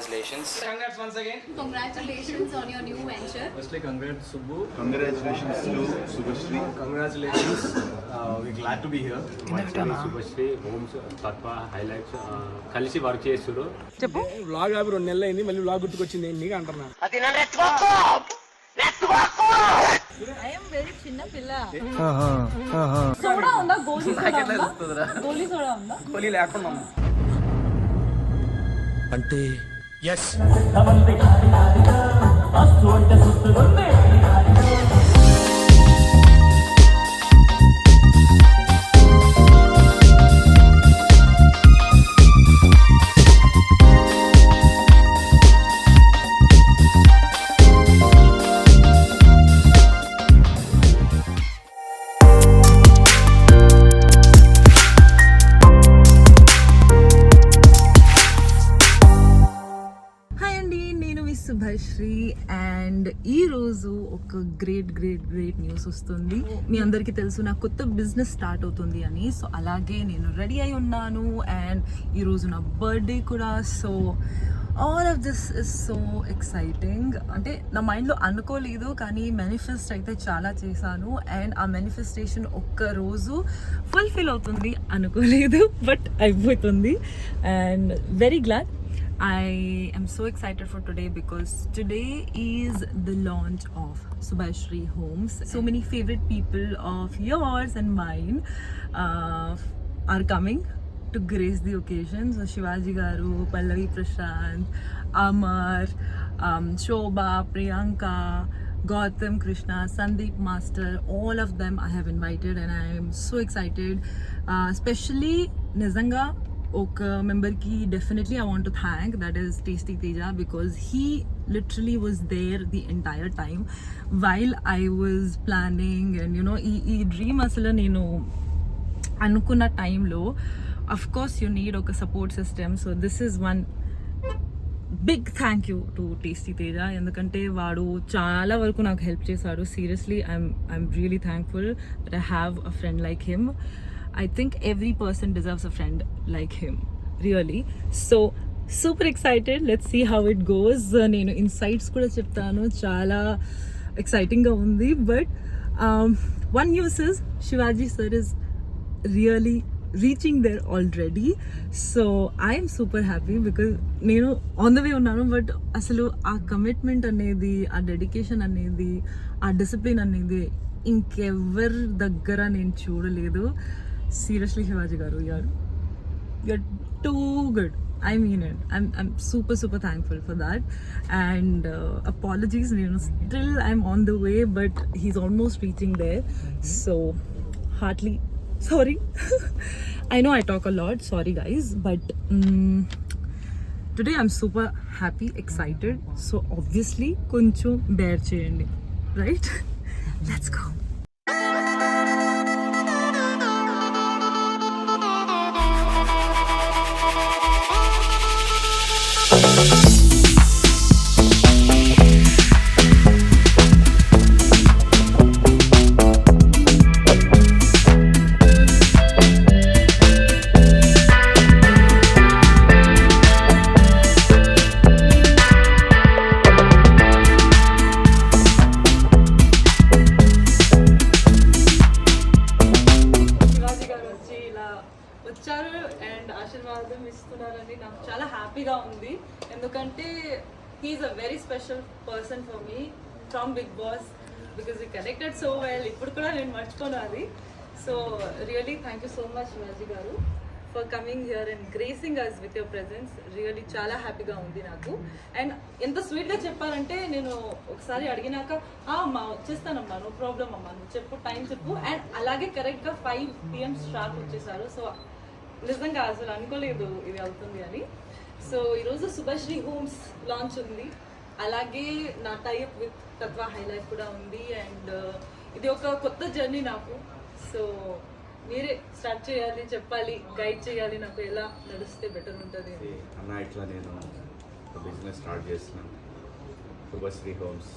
congratulations. Congrats once again. Congratulations on your new venture. Firstly, congrats Subbu. Congratulations to Subhashri. Congratulations. We're glad to be here. Subhashree homes Tattva highlights కలిసి work చేస్తారు. Vlog ఆపి 2 నెలలు అయింది, మళ్ళీ vlog గుర్తుకొచ్చింది నీకు అంటున్నా. I am very చిన్న పిల్ల. సోడా ఉందా? గోలీ సోడా ఉందా? గోలీ లేకుండా అంటే ఎస్. శుభశ్రీ అండ్ ఈరోజు ఒక గ్రేట్ న్యూస్ వస్తుంది. మీ అందరికీ తెలుసు నా కొత్త బిజినెస్ స్టార్ట్ అవుతుంది అని. సో అలాగే నేను రెడీ అయి ఉన్నాను అండ్ ఈరోజు నా బర్త్డే కూడా. So all of this is so exciting. అంటే నా మైండ్లో అనుకోలేదు, కానీ మేనిఫెస్ట్ అయితే చాలా చేశాను అండ్ ఆ మేనిఫెస్టేషన్ ఒక్కరోజు ఫుల్ఫిల్ అవుతుంది అనుకోలేదు, బట్ అయిపోతుంది and very glad. I am so excited for today because today is the launch of Subhashri Homes. So many favorite people of yours and mine are coming to grace the occasion. So Shivaji Garu, Pallavi Prashant, Amar, Shobha, Priyanka, Gautam Krishna, Sandeep Master, all of them I have invited and I am so excited. Especially Nizanga ఒక మెంబర్కి definitely I want to thank, that is tasty Teja, because he literally was there the entire time while I was planning and you know ఈ dream అసలు నేను అనుకున్న టైంలో of course you need ఒక support system. So this is one big thank you to tasty Teja, ఎందుకంటే వాడు చాలా వరకు నాకు హెల్ప్ చేశాడు. Seriously I'm really thankful that I have a friend like him. I think every person deserves a friend like him, really. So super excited, let's see how it goes. Nenu insights kuda cheptanu, chaala exciting ga undi. But one news is Shivaji sir is really reaching there already. So I am super happy because nenu on the way unnanu, but asalu aa commitment anedi, aa dedication anedi, aa discipline anedi inkever daggara nenu chudaledu. Seriously, Shivaji Garu, you're too good. I mean it. I'm super thankful for that. And apologies, you know, still I'm on the way, but he's almost reaching there. So heartily sorry. I know I talk a lot. Sorry guys, but today I'm super happy, excited. So obviously, koncham bear cheyandi, right? Let's go. వచ్చారు and ఆశీర్వాదం ఇస్తున్నారని నాకు చాలా హ్యాపీగా ఉంది. ఎందుకంటే he is a very special person for me from Bigg Boss, because we connected so well. ఇప్పుడు కూడా నేను మర్చిపోను అది. So really thank you so much Shivaji garu for coming here and gracing us with your presence. Really చాలా హ్యాపీగా ఉంది నాకు. And ఎంత స్వీట్గా చెప్పారంటే, నేను ఒకసారి అడిగినాక అమ్మా వచ్చేస్తానమ్మా, నో ప్రాబ్లం అమ్మా, నువ్వు చెప్పు, టైం చెప్పు, అండ్ అలాగే కరెక్ట్గా 5 PM షార్ప్ వచ్చేసారు. సో నిజంగా అసలు అనుకోలేదు ఇది అవుతుంది అని. సో ఈరోజు శుభశ్రీ హోమ్స్ లాంచ్ ఉంది, అలాగే నా టైప్ విత్ తత్వ హైలైట్ కూడా ఉంది. అండ్ ఇది ఒక కొత్త జర్నీ నాకు. సో మీరే స్టార్ట్ చేయాలి, చెప్పాలి, గైడ్ చేయాలి నాకు ఎలా నడిస్తే బెటర్ ఉంటుంది అన్న. ఇట్లా నేను బిజినెస్ స్టార్ట్ చేస్తున్నాను, Subhashree homes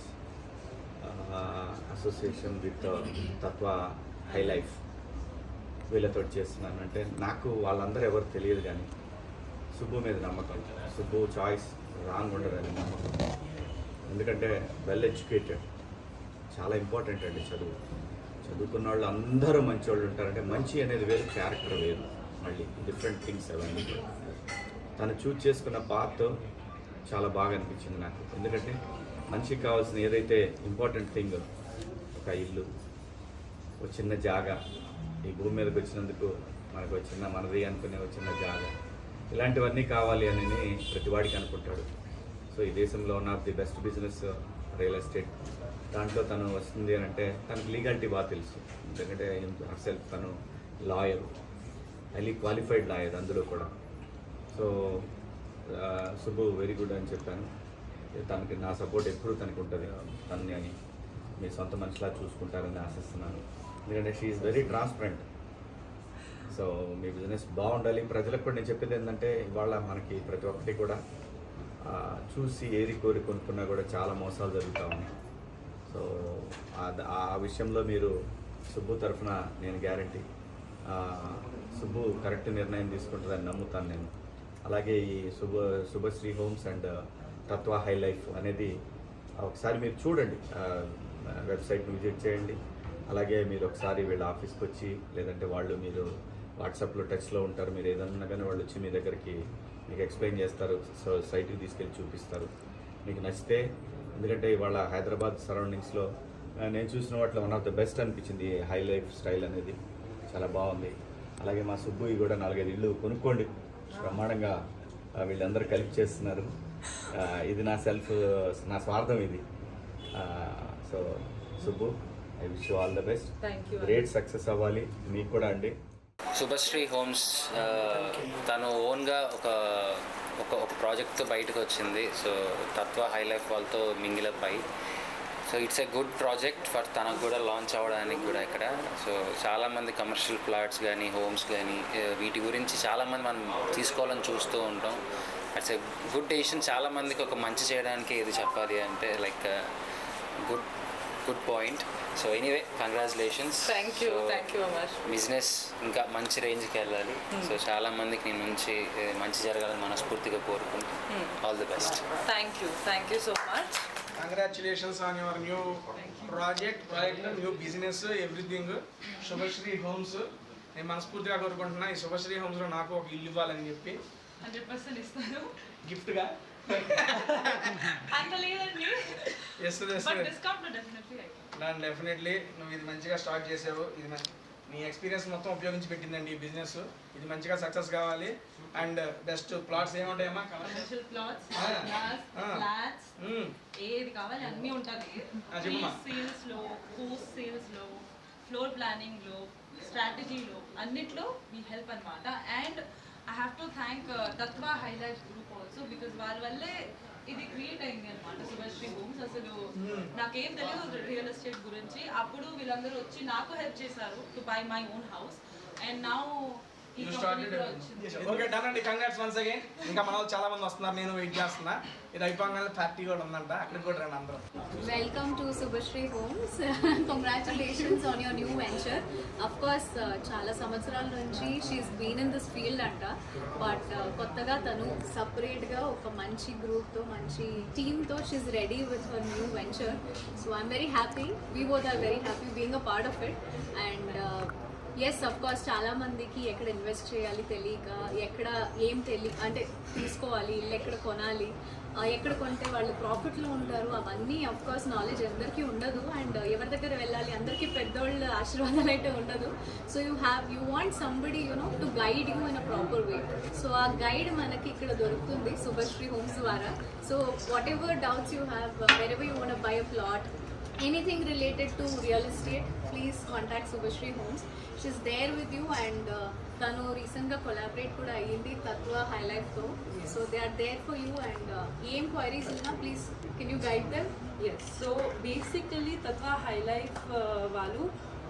association with Tattva high life, వీళ్ళతో చేస్తున్నాను. అంటే నాకు వాళ్ళందరూ ఎవరు తెలియదు, కానీ సుబ్బు మీద నమ్మకం. సుబ్బు చాయిస్ రాంగ్ ఉండదని నమ్మకం. ఎందుకంటే వెల్ ఎడ్యుకేటెడ్, చాలా ఇంపార్టెంట్ అండి చదువు. చదువుకున్న వాళ్ళు అందరూ మంచి వాళ్ళు ఉంటారంటే మంచి అనేది వేరు, క్యారెక్టర్ వేరు, మళ్ళీ డిఫరెంట్ థింగ్స్ అవన్నీ. తను చూజ్ చేసుకున్న పాత్ చాలా బాగా అనిపించింది నాకు. ఎందుకంటే మనిషికి కావాల్సిన ఏదైతే ఇంపార్టెంట్ థింగ్, ఒక ఇల్లు, ఒక చిన్న జాగా, ఈ భూమి మీదకి వచ్చినందుకు మనకు ఒక చిన్న మనది అనుకునే ఒక చిన్న జాగా, ఇలాంటివన్నీ కావాలి అని ప్రతి వాడికి అనుకుంటాడు. సో ఈ దేశంలో one of the best business real estate. దాంట్లో తను వస్తుంది అని అంటే తనకు లీగాలిటీ బాగా తెలుసు. ఎందుకంటే అసలు తను లాయర్, హైలీ క్వాలిఫైడ్ లాయర్ అందులో కూడా. సో సుబ్బు వెరీ గుడ్ అని చెప్పాను. తనకి నా సపోర్ట్ ఎప్పుడు తనకు ఉంటుంది. తనని అని మీ సొంత మనిషిలా చూసుకుంటారని ఆశిస్తున్నాను. ఎందుకంటే she is very transparent. So me business బాగుండాలి. ప్రజలకు కూడా నేను చెప్పేది ఏంటంటే ఇవాళ మనకి ప్రతి ఒక్కటి కూడా చూసి ఏది కోరి కొనుక్కున్నా కూడా చాలా మోసాలు జరుగుతూ ఉన్నాయి. సో ఆ విషయంలో మీరు సుబ్బు తరఫున నేను గ్యారంటీ, సుబ్బు కరెక్ట్ నిర్ణయం తీసుకుంటుందని నమ్ముతాను నేను. అలాగే ఈ Subhashree Homes and Tattva high life అనేది ఒకసారి మీరు చూడండి, వెబ్సైట్ని విజిట్ చేయండి. అలాగే మీరు ఒకసారి వీళ్ళ ఆఫీస్కి వచ్చి, లేదంటే వాళ్ళు మీరు వాట్సాప్లో టచ్లో ఉంటారు, మీరు ఏదన్నా కానీ వాళ్ళు వచ్చి మీ దగ్గరికి మీకు ఎక్స్ప్లెయిన్ చేస్తారు, సో సైట్కి తీసుకెళ్ళి చూపిస్తారు. మీకు నచ్చితే, ఎందుకంటే ఇవాళ హైదరాబాద్ సరౌండింగ్స్లో నేను చూసిన వాటిలో వన్ ఆఫ్ ద బెస్ట్ అనిపించింది హై లైఫ్ స్టైల్ అనేది, చాలా బాగుంది. అలాగే మా సుబ్బు కూడా 4-5 ఇళ్ళు కొనుక్కోండి, బ్రహ్మాండంగా వీళ్ళందరూ కలిపి చేస్తున్నారు. ఇది నా స్వార్థం ఇది. So Subbu, I wish you all the best, great success అవ్వాలి మీకు కూడా అండి. శుభశ్రీ హోమ్స్ తను ఓన్గా ఒక ప్రాజెక్ట్తో బయటకు వచ్చింది. సో తత్వ హై లైఫ్ వాళ్ళతో మింగిలప్ అయ్యి, so it's a good project for తనకు కూడా లాంచ్ అవ్వడానికి కూడా ఇక్కడ. సో చాలామంది కమర్షియల్ ప్లాట్స్ కానీ హోమ్స్ కానీ వీటి గురించి చాలామంది మనం తీసుకోవాలని చూస్తూ ఉంటాం. It's a good decision. చాలామందికి ఒక మంచి చేయడానికి ఇది చెప్పాలి అంటే like good point. So anyway congratulations. Thank you much. Business ఇంకా మంచి రేంజ్కి వెళ్ళాలి. సో చాలా మందికి నేను నుంచి మంచి జరగాలని మనస్ఫూర్తిగా కోరుకుంటూ all the best. Thank you so much. Congratulations on your new project, new business, everything. Subhashree homes నేను మనస్ఫూర్తిగా కోరుకుంటున్నా, ఈ శుభశ్రీ హోమ్స్లో నాకు ఒక ఇల్లు ఇవ్వాలని చెప్పి 100% ఇస్తాను గిఫ్ట్గా. అంత లేదండి, డెఫినెట్లీ నువ్వు ఇది మంచిగా స్టార్ట్ చేసావు. ఇది నీ ఎక్స్పీరియన్స్ మొత్తం ఉపయోగించి పెట్టిందండి ఈ బిజినెస్. ఇది మంచిగా సక్సెస్ కావాలి. అండ్ బెస్ట్ ప్లాట్స్ ఏముంటాయమ్మా? కమర్షియల్ ప్లాట్స్, ఫ్లాట్స్, ఏది కావాలి అన్నీ ఉంటుంది. సేల్స్లో, పోస్ట్ సేల్స్లో, ఫ్లోర్ ప్లానింగ్లో, స్ట్రాటజీలో అన్నిట్లో మీ హెల్ప్ అనమాట. And I have to thank Tatva High Life Group also, because వాళ్ళ వల్లే ఇది క్రియేట్ అయింది అనమాట శుభశ్రీ హోమ్స్. అసలు నాకేం తెలియదు రియల్ ఎస్టేట్ గురించి. అప్పుడు వీళ్ళందరూ వచ్చి నాకు హెల్ప్ చేశారు to buy my own house. And now okay done అండి. Congrats once again. ఇంకా మన వాళ్ళు చాలా మంది వస్తున్నారు, నేను వెయిట్ చేస్తున్నా. ఇది అయిపోగానే పార్టీ కూడా ఉందంట, అక్కడికి కూడా రండి అందరూ. Welcome to Subhashri Homes. Congratulations on your new venture. Of course, చాలా సంవత్సరాల నుంచి she's been in this field అంట, బట్ కొత్తగా తను సపరేట్గా ఒక మంచి గ్రూప్తో, మంచి టీమ్తో she's ready with her new venture. So I'm very happy. We both are very happy being a part of it. And yes, of course చాలా మందికి ఎక్కడ ఇన్వెస్ట్ చేయాలి తెలియక, ఎక్కడ ఏం అంటే తీసుకోవాలి, ఇల్లు ఎక్కడ కొనాలి, ఎక్కడ కొంటే వాళ్ళు ప్రాఫిట్లో ఉంటారు, అవన్నీ అఫ్ కోర్స్ నాలెడ్జ్ అందరికీ ఉండదు. అండ్ ఎవరి దగ్గర వెళ్ళాలి, అందరికీ పెద్దోళ్ళ ఆశీర్వాదాలు అయితే ఉండదు. So you want somebody to guide you in a proper way. So ఆ గైడ్ మనకి ఇక్కడ దొరుకుతుంది శుభశ్రీ హోమ్స్ ద్వారా. So what ever doubts you have, where ever you want buy a plot, anything related to real estate, please contact Subhashri Homes. She's there with you. And tanu recent ga collaborate kuda ayindi Tatva High Life tho, so they are there for you. And em queries unna, please can you guide them? Yes, so basically Tatva High Life వాళ్ళు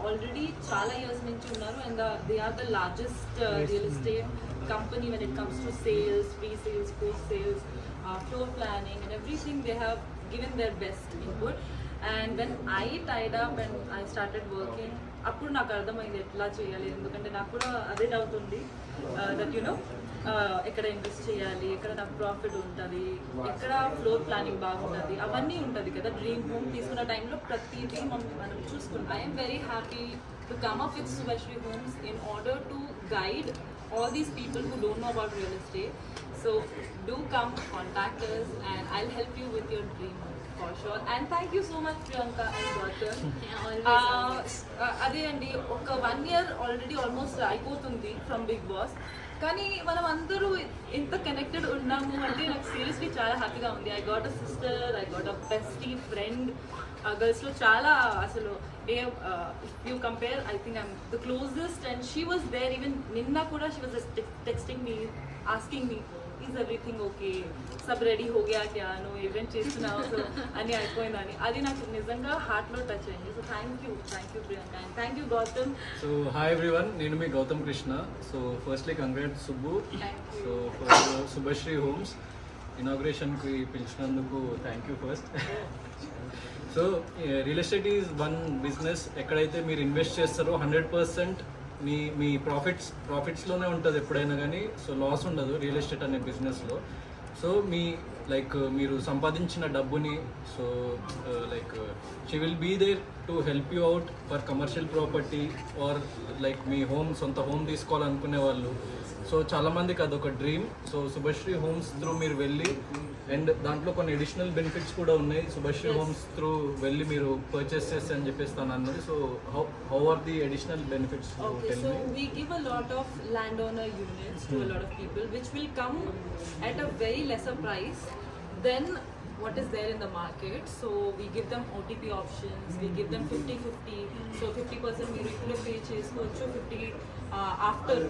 already చాలా years నుంచి ఉన్నారు. And they are the largest real estate company when it comes to sales, pre-sales, post-sales, floor planning and everything. They have given their best input. And when I tied up and I started working, అప్పుడు నాకు అర్థమైంది ఎట్లా చేయాలి. ఎందుకంటే నాకు కూడా అదే doubt ఉంది దట్ ఎక్కడ ఇన్వెస్ట్ చేయాలి, ఎక్కడ నాకు ప్రాఫిట్ ఉంటుంది, ఎక్కడ ఫ్లోర్ ప్లానింగ్ బాగుంటుంది, అవన్నీ ఉంటుంది కదా. డ్రీమ్ హోమ్ తీసుకున్న టైంలో ప్రతిదీ మనం చూసుకుంటాం. I'm very happy to come up with Subhashree homes in order to guide all these people who don't know about real estate. So do come, contact us, and I'll help you with your dream for sure. And thank you so much, Priyanka and Gautam. అదే అండి, ఒక 1 year already almost అయిపోతుంది from Bigg boss. కానీ మనం అందరూ ఎంత connected ఉన్నాము అంటే నాకు సీరియస్లీ చాలా హ్యాపీగా ఉంది. I got a sister, I got a bestie friend. గర్ల్స్లో చాలా అసలు if you compare, I think I'm the closest. And she was there. Even నిన్న కూడా she was texting me, asking me is everything okay, సబ్ ready హో గయా క్యా, నువ్వు ఈవెంట్ చేస్తున్నావు సో అని అయిపోయిందని. అది నాకు నిజంగా హార్ట్లో టచ్ అయింది. So thank you Priyanka, and thank you Gautam. So hi everyone, నేను మీ Gautam Krishna. So firstly congrats Subbu. So for Shubhashri Homes ఇనాగ్రేషన్కి పిలిచినందుకు thank you first. So real estate is one business. ఎక్కడైతే మీరు ఇన్వెస్ట్ చేస్తారో 100% మీ ప్రాఫిట్స్లోనే ఉంటుంది ఎప్పుడైనా కానీ. సో లాస్ ఉండదు రియల్ ఎస్టేట్ అనే బిజినెస్లో. సో మీరు సంపాదించిన డబ్బుని so she will be there to help you out for commercial property or మీ సొంత హోమ్ తీసుకోవాలనుకునే వాళ్ళు. సో చాలామందికి అదొక dream. So Shubhashri Homes through మీరు వెళ్ళి, అండ్ దాంట్లో కొన్ని అడిషనల్ బెనిఫిట్స్ కూడా ఉన్నాయి. శుభశ్రీ హోమ్స్ త్రూ వెళ్ళి మీరు పర్చేస్ చేస్తే అని చెప్పేస్తాను అన్నది. So how are the additional benefits? Okay, so we give a lot of landowner units to a lot of people, which will come at a very lesser price than what is there in the market. So we give them OTP options, we give them 50-50. So 50% మీరు ఇప్పుడు pay చేసుకోవచ్చు, 50 after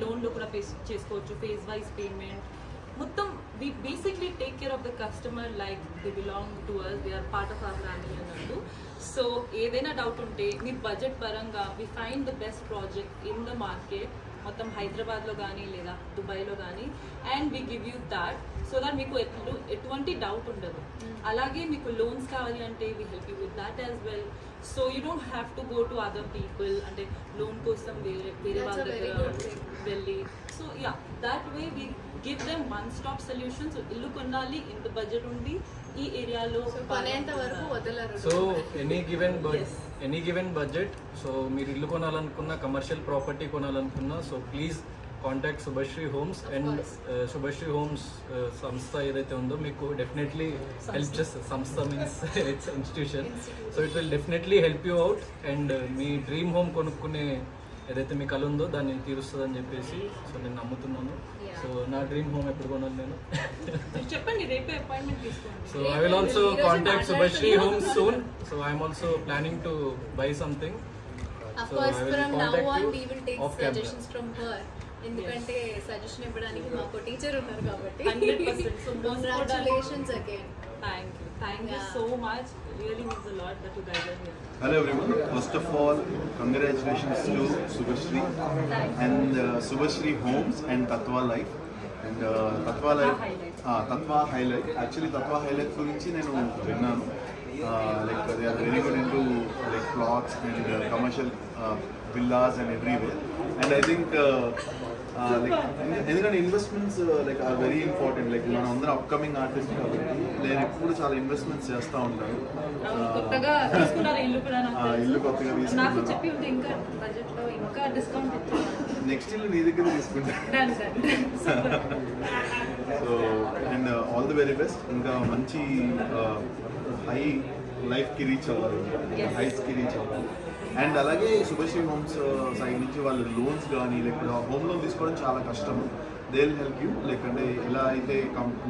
లోన్లో కూడా pay చేసుకోవచ్చు, phase wise payment మొత్తం. we basically take care of the customer like they belong to us, they are part of our family అన్నట్టు. So ఏదైనా doubt ఉంటే మీ బడ్జెట్ పరంగా we find the best project in the market, మొత్తం హైదరాబాద్లో కానీ లేదా దుబాయ్లో కానీ, and we give you that so that మీకు ఎటువంటి డౌట్ ఉండదు. అలాగే మీకు లోన్స్ కావాలి అంటే we help you with that as well. So you don't have to go to other people, అంటే లోన్ కోసం వేరే వాళ్ళ దగ్గర వెళ్ళి. So yeah, that way we give them one stop solution. So ఇల్లు కొనాలి, ఇంత బడ్జెట్ ఉంది, ఈ ఏరియాలో కొనేంత వరకు వదలరు. So any given budget. So మీరు ఇల్లు కొనాలనుకున్నా, కమర్షియల్ ప్రాపర్టీ కొనాలనుకున్నా, so please contact Shubhashri Homes. And Shubhashri Homes సంస్థ ఏదైతే ఉందో మీకు డెఫినెట్లీ హెల్ప్ చేస్తుంది. సంస్థ means it's institution. So it will definitely help you out. And మీ డ్రీమ్ హోమ్ కొనుక్కునే ఏదైతే మీ కళ ఉందో దాన్ని తీరుస్తుంది అని చెప్పేసి సో నేను నమ్ముతున్నాను. సో నా డ్రీమ్ హోమ్ ఎప్పుడు కొనాలి నేను? చెప్పండి, రేపే అపాయింట్మెంట్ తీసుకోండి. So I will also contact Shubhashri homes soon. So I'm also planning to buy something. Of course, from now on we will take suggestions from her. ఎందుకంటే సజెషన్ ఇవ్వడానికి మాకు టీచర్ ఉన్నారు కాబట్టి. 100%. So Congratulations again. Thank you so much. Really means a lot that you guys are here. Hello everyone. First of all, congratulations to Subhashri and Subhashri Homes and Tatva Life. And Tatva Life, Tatva Highlight. Actually, Tatva Highlight గురించి నేను విన్నాను. Like they are very good into like plots and commercial villas and everywhere. And I think ఎందుకంటే investments like are very important. Like మనం అందరం upcoming artist కాబట్టి నేను ఎప్పుడు చాలా ఇన్వెస్ట్మెంట్స్ చేస్తూ ఉంటాను. ఇల్లు కొత్తగా తీసుకున్నాను. నెక్స్ట్ ఇల్లు నీ దగ్గర తీసుకుంటాను. So and all the very best. ఇంకా మంచి హై లైఫ్కి రీచ్ అవ్వాలి, హైట్స్కి రీచ్ అవ్వాలి. అండ్ అలాగే శుభశ్రీ హోమ్స్ సైడ్ నుంచి వాళ్ళు లోన్స్ కానీ లేకపోతే హోమ్ లోన్ తీసుకోవడం చాలా కష్టం. They will help you. Like అంటే ఎలా అయితే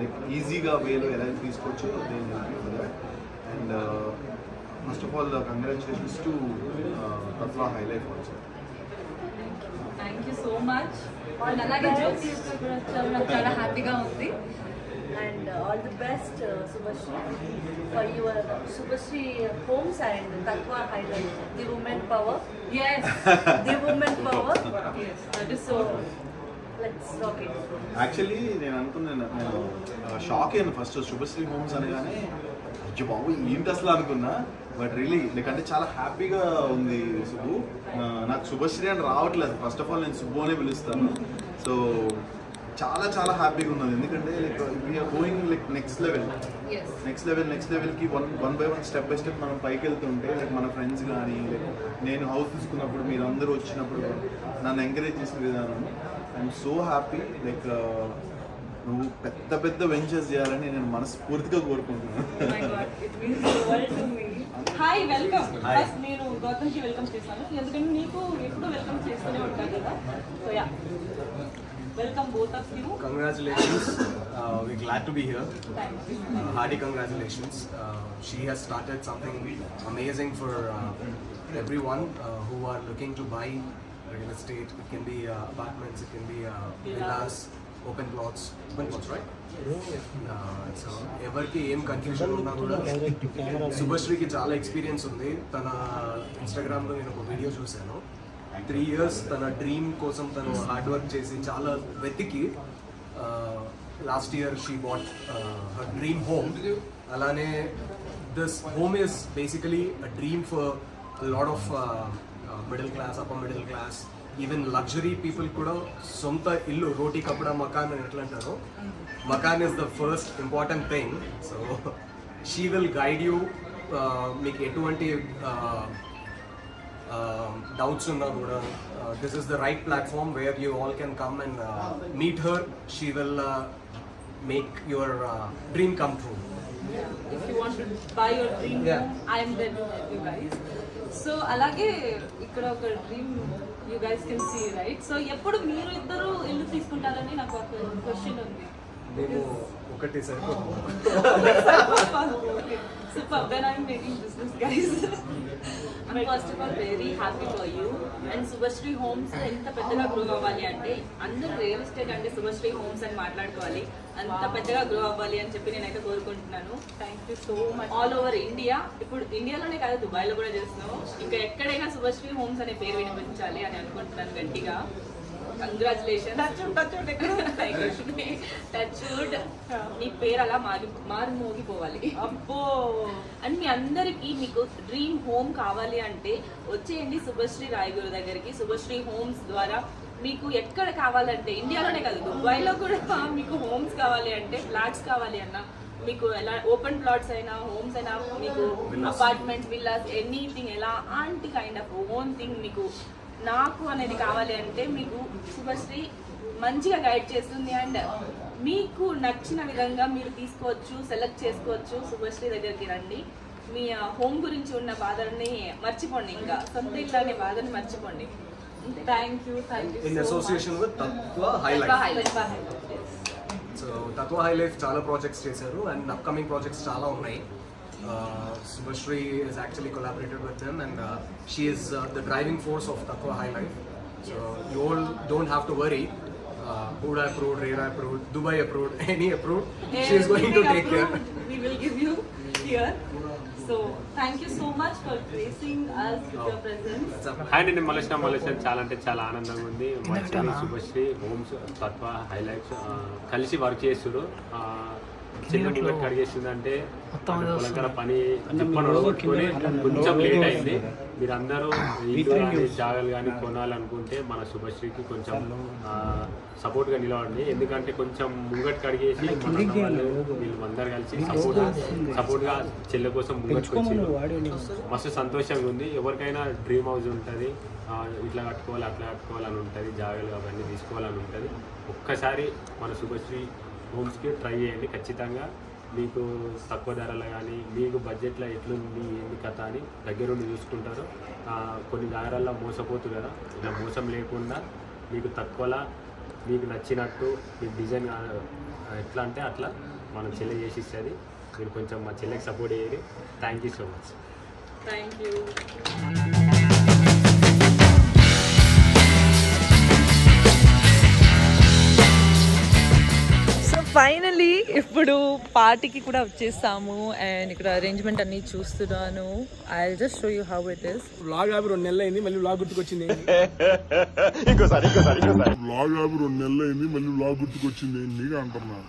లైక్ ఈజీగా వేలో ఎలా అయితే తీసుకోవచ్చో they will help you for that. And first of all congratulations to Tatva Hi Life also. Thank you so much. అలాగే జోక్స్ తీసుకొని నాకు చాలా హ్యాపీగా ఉంది. And all the best, Subhashri, for your Subhashri Homes and Tatva Highlight, the women power. Yes. The women power. Yes, that is so. Let's rock it. Actually నేను అనుకున్నాను, నేను shock అయ్యాను ఫస్ట్ శుభశ్రీ హోమ్స్ అనగానే. అయ్యో బాబు ఏంటి అసలు అనుకున్నా. బట్ రియలీ లైక్ అంటే చాలా హ్యాపీగా ఉంది సుబ్బు. నాకు శుభశ్రీ అని రావట్లేదు. ఫస్ట్ ఆఫ్ ఆల్ నేను సుబ్బు అనే పిలుస్తాను. సో చాలా చాలా హ్యాపీగా ఉన్నది. ఎందుకంటే like we're going like next లెవెల్కి one by one step by step మనం పైకి వెళ్తుంటే లైక్ మన ఫ్రెండ్స్ కానీ లైక్ నేను హౌస్ తీసుకున్నప్పుడు మీరు అందరూ వచ్చినప్పుడు నన్ను ఎంకరేజ్ చేసిన విధానం ఐఎమ్ సో హ్యాపీ. లైక్ నువ్వు పెద్ద పెద్ద వెంచర్స్ చేయాలని నేను మనస్ఫూర్తిగా కోరుకుంటున్నాను. Hi welcome. ఫస్ట్ నేను గౌతమ్కి వెల్కమ్ చేశాను ఎందుకంటే నీకు ఎప్పుడు వెల్కమ్ చేస్తూనే ఉంటాను కదా. So yeah welcome both of you. Congratulations. We're glad to be here. Hearty congratulations. She has started something amazing for everyone who are looking to buy real estate. It can be apartments, it can be villas, open plots, right? So ఎవరికి ఏం confusion ఉన్నా కూడా శుభశ్రీకి చాలా experience ఉంది. తన ఇన్స్టాగ్రామ్లో నేను ఒక వీడియో చూశాను. 3 years తన డ్రీమ్ కోసం తను హార్డ్ వర్క్ చేసి చాలా వెతికి last year she bought her dream home. అలానే this home is basically a dream for lot of middle class, upper middle class, even luxury people కూడా సొంత ఇల్లు, రోటీ కపడా మకాన్ అని ఎట్లా అంటారు, makaan is the first important thing. So she will guide you. మీకు ఎటువంటి doubts uన్నా కూడా this is the right platform where you all can come and meet her. She will make your dream come true. If you want to buy your dream home, I am there to help you guys. So అలాగే ఇక్కడ ఒక dream you guys can see, right? So ఎప్పుడు మీరు ఇద్దరు ఇల్లు తీసుకుంటారని నాకు ఒక క్వశ్చన్ ఉంది. మేము ఒకటి సరిపోతుంది. Super. Then I'm making business, guys. I'm first of all very happy for you. And Subhashri Homes ఎంత పెద్దగా గ్రో అవ్వాలి అంటే అందరూ రియల్ ఎస్టేట్ అంటే Subhashri Homes అని మాట్లాడుకోవాలి. అంత పెద్దగా గ్రో అవ్వాలి అని చెప్పి నేనైతే కోరుకుంటున్నాను. Thank you so much. All over India, ఇప్పుడు ఇండియాలోనే కాదు దుబాయ్లో కూడా చేస్తున్నావు. ఇంకా ఎక్కడైనా Subhashri Homes అనే పేరు వినిపించాలి అని అనుకుంటున్నాను గట్టిగా. కంగ్రాచులేషన్. టచ్వుడ్ మీ పేరు అలా మారుమోగిపోవాలి. అబ్బో. అండ్ మీ అందరికీ మీకు డ్రీమ్ హోమ్ కావాలి అంటే వచ్చేయండి శుభశ్రీ రాయగురు దగ్గరికి. శుభశ్రీ హోమ్స్ ద్వారా మీకు ఎక్కడ కావాలంటే ఇండియాలోనే కాదు దుబాయ్లో కూడా మీకు హోమ్స్ కావాలి అంటే, ఫ్లాట్స్ కావాలి అన్నా, మీకు ఎలా ఓపెన్ ప్లాట్స్ అయినా, హోమ్స్ అయినా, మీకు అపార్ట్మెంట్స్, విల్లాస్, ఎనీథింగ్ ఎలాంటి కైండ్ ఆఫ్ ఓన్ థింగ్ మీకు నాకు అనేది కావాలి అంటే మీకు శుభశ్రీ మంచిగా గైడ్ చేస్తుంది. అండ్ మీకు నచ్చిన విధంగా మీరు తీసుకోవచ్చు, సెలెక్ట్ చేసుకోవచ్చు. శుభశ్రీ దగ్గరికి రండి. మీ హోమ్ గురించి ఉన్న బాధల్ని మర్చిపోండి, ఇంకా సొంత ఇల్లు అనే బాధని మర్చిపోండి. Thank you. In association with Tattva highlight. So Tattva highlight చాలా ప్రాజెక్ట్స్ చేశారు అండ్ అప్కమింగ్ ప్రాజెక్ట్స్ చాలా ఉన్నాయి. Subhashri has actually collaborated with them and she is the driving force of Tatva High Life. So you all don't have to worry. Huda approved, Rera approved, Dubai approved, any approved. She is going to take care. We will give you here. So thank you so much for gracing us with your presence. Hi, నేను Malaysia చాలా అంటే చాలా ఆనందంగా ఉంది. మా చెల్లి Subhashree homes తత్వ highlights కలిసి work చేస్తున్నారు. చిన్న ముంగట్ కడిగేసిందంటే పొలంకర పని చెప్పనుకొని కొంచెం లేట్ అయింది. మీరందరూ ఇల్లు కానీ జాగాలు కానీ కొనాలనుకుంటే మన శుభశ్రీకి కొంచెం సపోర్ట్గా నిలవండి. ఎందుకంటే కొంచెం ముంగట్ కడిగేసి వీళ్ళందరూ కలిసి సపోర్ట్గా చెల్లె కోసం ముంగట్కి వచ్చి మస్తు సంతోషంగా ఉంది. ఎవరికైనా డ్రీమ్ హౌస్ ఉంటుంది, ఇట్లా కట్టుకోవాలి అట్లా కట్టుకోవాలని ఉంటుంది, జాగాలు అవన్నీ తీసుకోవాలని ఉంటుంది. ఒక్కసారి మన శుభశ్రీ హోమ్స్కి ట్రై చేయండి. ఖచ్చితంగా మీకు తక్కువ ధరలు కానీ మీకు బడ్జెట్లో ఎట్లుంది ఏంది కథ అని దగ్గరుండి చూసుకుంటారు. కొన్ని జాగారాల్లో మోసపోతుంది కదా, ఇలా మోసం లేకుండా మీకు తక్కువలా మీకు నచ్చినట్టు మీకు డిజైన్ ఎట్లా అంటే అట్లా మనం చెల్లె చేసి ఇస్తుంది. మీరు కొంచెం మా చెల్లెకి సపోర్ట్ చేయండి. Thank you so much. Thank you. Finally ఇప్పుడు పార్టీకి కూడా వచ్చేస్తాము అండ్ ఇక్కడ అరేంజ్మెంట్ అన్ని చూస్తున్నాను. I just show you how it is. Vlog ఆపి 2 నెలలు అయింది, మళ్ళీ వ్లాగ్ గుర్తుకొచ్చింది. ఇంకోసారి వ్లాగ్ ఆపి 2 నెలలు అయింది, మళ్ళీ వ్లాగ్ గుర్తుకొచ్చింది నీగా అంటున్నాను.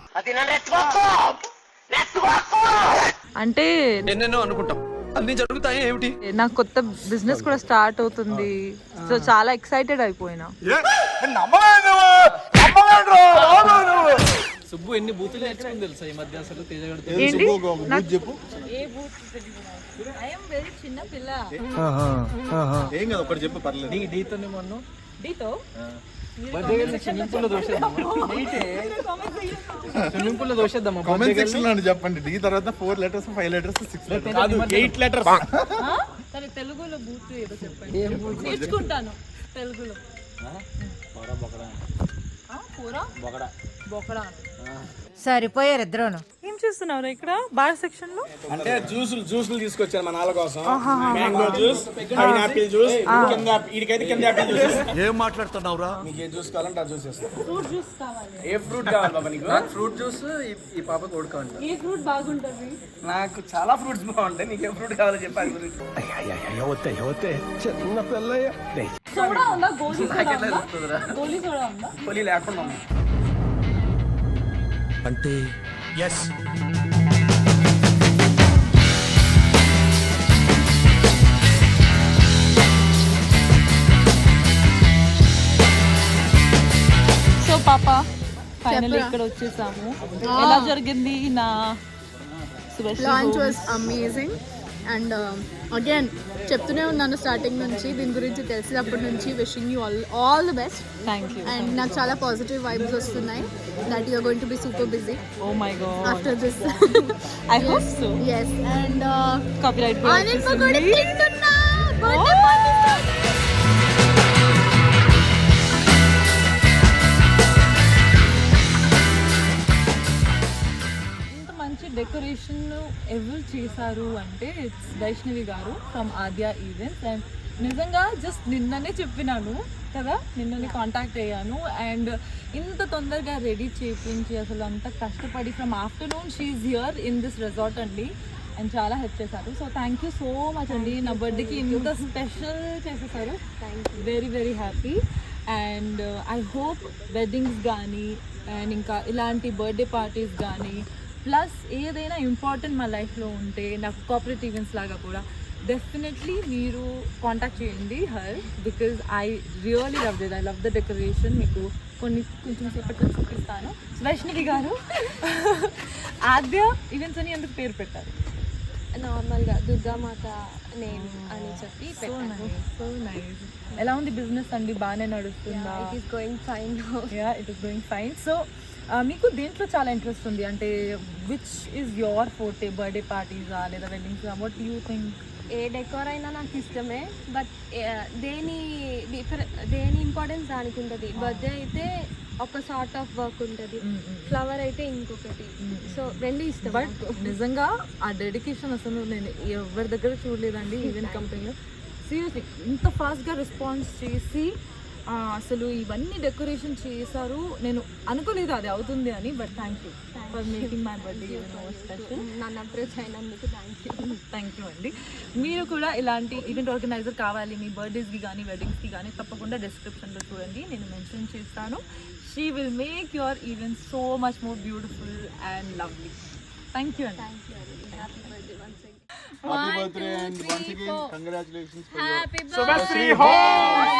అంటే ఎన్నెన్నో అనుకుంటాం, అన్ని జరుగుతాయి ఏమిటి. నాకు కొత్త బిజినెస్ కూడా స్టార్ట్ అవుతుంది. సో చాలా ఎక్సైటెడ్ అయిపోయినా. సుబ్బు ఎన్ని బూతులు నేర్చుకుని తెలుసా ఈ మధ్య అసలు తేజగడ చెప్పు ఏ బూత్ ఐ యామ్ వెరీ చిన్న పిల్ల. ఏం కాదు ఒకటి చెప్పు పర్లేదు. డీతోనే మొన్న డీతో స్విమ్మింగ్ పూల్ లో దోషేద్దామా కామెంట్ సెక్షన్ లో చెప్పండి. డి తర్వాత 4 letters 5 letters 6 letters కాదు 8 letters. సరే తెలుగులో బూత్ ఏదో చెప్పండి, నేర్చుకుంటాను తెలుగులో. బొకడా సరిపోయారు ఇద్దరును. ఏం చేస్తున్నారు ఇక్కడ బార్ సెక్షన్ లో? అంటే జ్యూసులు తీసుకొచ్చాను మా నాన్న కోసం. మ్యాంగో జ్యూస్, పైనాపిల్ జ్యూస్, కింద ఈడికైతే కింద యాపిల్ జ్యూస్. ఏం మాట్లాడుతున్నావురా? మీకు ఏ జ్యూస్ కావాలంటే ఆ జ్యూస్ చేస్తాను. ఫ్రూట్ జ్యూస్ కావాలి. ఏ ఫ్రూట్ కావాలి బాబా నీకు? ఫ్రూట్ జ్యూస్ ఈ పాపకు ఓడుకోండి. ఏ ఫ్రూట్ బాగుంటది? నాకు చాలా ఫ్రూట్స్ బాగుంటాయి. నీకు ఏ ఫ్రూట్ కావాలో చెప్పాలి గురించి. చిన్న పిల్లయ్య సోడా ఉందా? గోలీ సోడా ఉందా? గోలీ సోడా ఉందా? పొలి లేకుండా అంటే ఎస్ సో పాప ఫైనల్ ఇక్కడ వచ్చేసాము. ఎలా జరిగింది నా launch was amazing and again చెప్తూనే ఉన్నాను స్టార్టింగ్ నుంచి దీని గురించి తెలిసినప్పటి నుంచి. Wishing you all the best. Thank you. And నాకు చాలా పాజిటివ్ వైబ్స్ వస్తున్నాయి that you are going to be super busy oh my god after this. I hope so. yes and కాపీరైట్ ఆనిల్ పకోడీ తింటున్నా. బర్త్డే పార్టీ డెకరేషన్ ఎవరు చేశారు అంటే ఇట్స్ వైష్ణవి గారు ఫ్రమ్ ఆద్య ఈవెంట్స్. అండ్ నిజంగా జస్ట్ నిన్ననే చెప్పినాను కదా, నిన్ననే కాంటాక్ట్ అయ్యాను. అండ్ ఇంత తొందరగా రెడీ చేయించి అసలు అంత కష్టపడి from afternoon she here in this resort అండి. అండ్ చాలా హెల్ప్ చేశారు. So thank you so much అండి. నా బర్త్డేకి ఇంత స్పెషల్ చేసేసారు. Very very happy. And I hope weddings కానీ అండ్ ఇంకా ఇలాంటి బర్త్డే పార్టీస్ కానీ ప్లస్ ఏదైనా ఇంపార్టెంట్ మా లైఫ్లో ఉంటే నాకు కార్పొరేట్ ఈవెంట్స్ లాగా కూడా డెఫినెట్లీ మీరు కాంటాక్ట్ చేయండి her, because I really love it. I love the decoration. మీకు కొంచెం సేపట్లో చూపిస్తాను. వైష్ణవి గారు ఆద్య ఈవెంట్స్ అని ఎందుకు పేరు పెట్టారు? నార్మల్గా దుర్గామాత నేమ్ అని చెప్పి సో నైస్. ఎలా ఉంది బిజినెస్ అండి? బాగానే నడుస్తుందా? It is going fine. Yeah it is going fine. So మీకు దేంట్లో చాలా ఇంట్రెస్ట్ ఉంది అంటే which is your forte? Birthday పార్టీసా లేదా వెడ్డింగ్సా? What you think? ఏ డెకోర్ అయినా నాకు ఇష్టమే, బట్ దేని ఇంపార్టెన్స్ దానికి ఉంటుంది. బర్త్డే అయితే ఒక సార్ట్ ఆఫ్ వర్క్ ఉంటుంది, ఫ్లవర్ అయితే ఇంకొకటి. సో రెండు ఇష్టం. బట్ నిజంగా ఆ డెడికేషన్ అసలు నేను ఎవరి దగ్గర చూడలేదండి ఈవెంట్ కంపెనీలో. సీరియస్లీ ఇంత ఫాస్ట్గా రెస్పాన్స్ చేసి అసలు ఇవన్నీ డెకరేషన్ చేశారు. నేను అనుకోలేదు అది అవుతుంది అని. But thank you for making my birthday special. నన్ను అప్రోచ్ అయినందుకు థ్యాంక్ యూ అండి. మీరు కూడా ఇలాంటి ఈవెంట్ ఆర్గనైజర్ కావాలి మీ బర్త్డేస్కి కానీ వెడ్డింగ్స్కి కానీ తప్పకుండా డిస్క్రిప్షన్లో చూడండి, నేను మెన్షన్ చేస్తాను. She will make your event so much more beautiful and lovely. Thank you అండి. Happy birthday once again. Happy birthday and once again congratulations for Happy your Shubhashri Homes.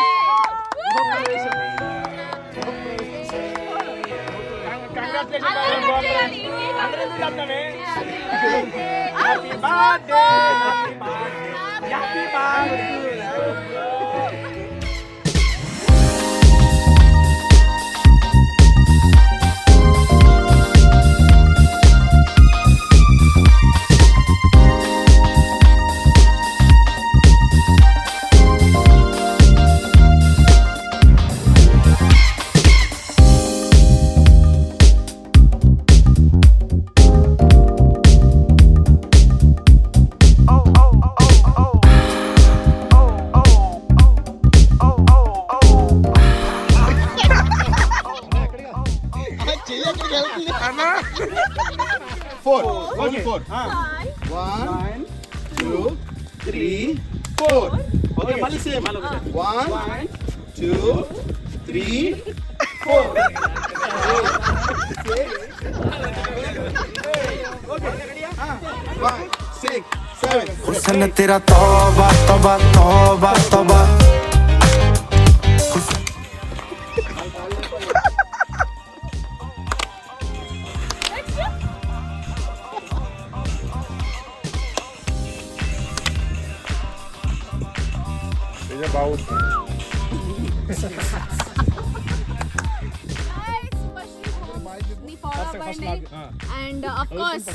Four. 1, 2, 3, 4. Okay, mali same. 1, 2, 3, 4. Okay. 5, 6, 7. हुस्न तेरा तौबा तौबा तौबा तौबा And of course,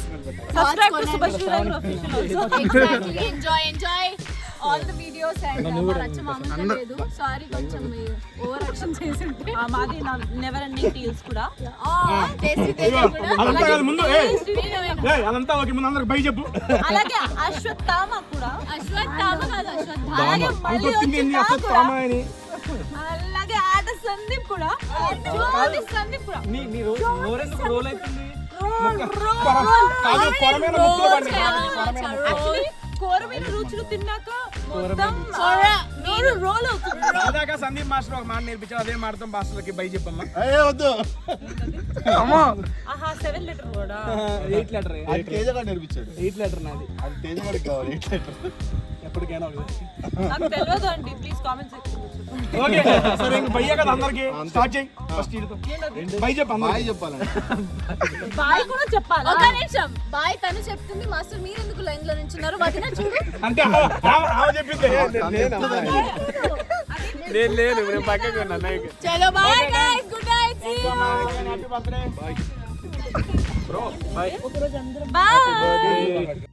Subscribe to Subhashri Raguru official also. exactly. Enjoy all the videos and మా రచ్చ మామూలుగా లేదు. సారీ కొంచెం ఓవర్ యాక్షన్ చేసి ఉంటే. మాది నెవర్ ఎండింగ్ టీల్స్ కూడా. అదంతా ఓకే, ముందు అందరికి బై చెప్పు. అలాగే అశ్వత్థామ కూడా. అశ్వత్థామ కాదు, అశ్వత్థామ. అలాగే ఆట సందీప్ కూడా. సందీప్ కూడా. కోరమైన రుచులు తిన్నాక మొత్తం రోల్ అవుతుంది. దాకా సందీప్ మాస్టర్ ఒక మాట నేర్పించారు, అదే మాడతాం భాషలకి బై చెప్పమ్మా. వద్దు 7 లీటర్ కూడా. 8 లీటర్ తేజగా నేర్పించాడు. 8 లీటర్ నాది. అది తేజగాడికి కావాలి 8 లీటర్. ఎప్పటికైనా నాకు తెలియదు అండి, ప్లీజ్ కామెంట్ సెక్షన్. ఓకే సరే, ఇంక బయ్యే కదా అందరికి స్టార్ట్ చేయి. ఫస్ట్ బై చెప్పు. బాయ్ చెప్పాలండి. బాయ్ కూడా చెప్పాలి. ఒక నిమిషం, బాయ్ తను చెప్తుంది, మాస్టర్ మీరు ఎందుకు లైన్ లో నించున్నారు? వదిన చూడు. అంటే చెప్పింది నేను పక్కకు ఉన్నా. చలో bye guys, good night, see you. Happy birthday. Bye.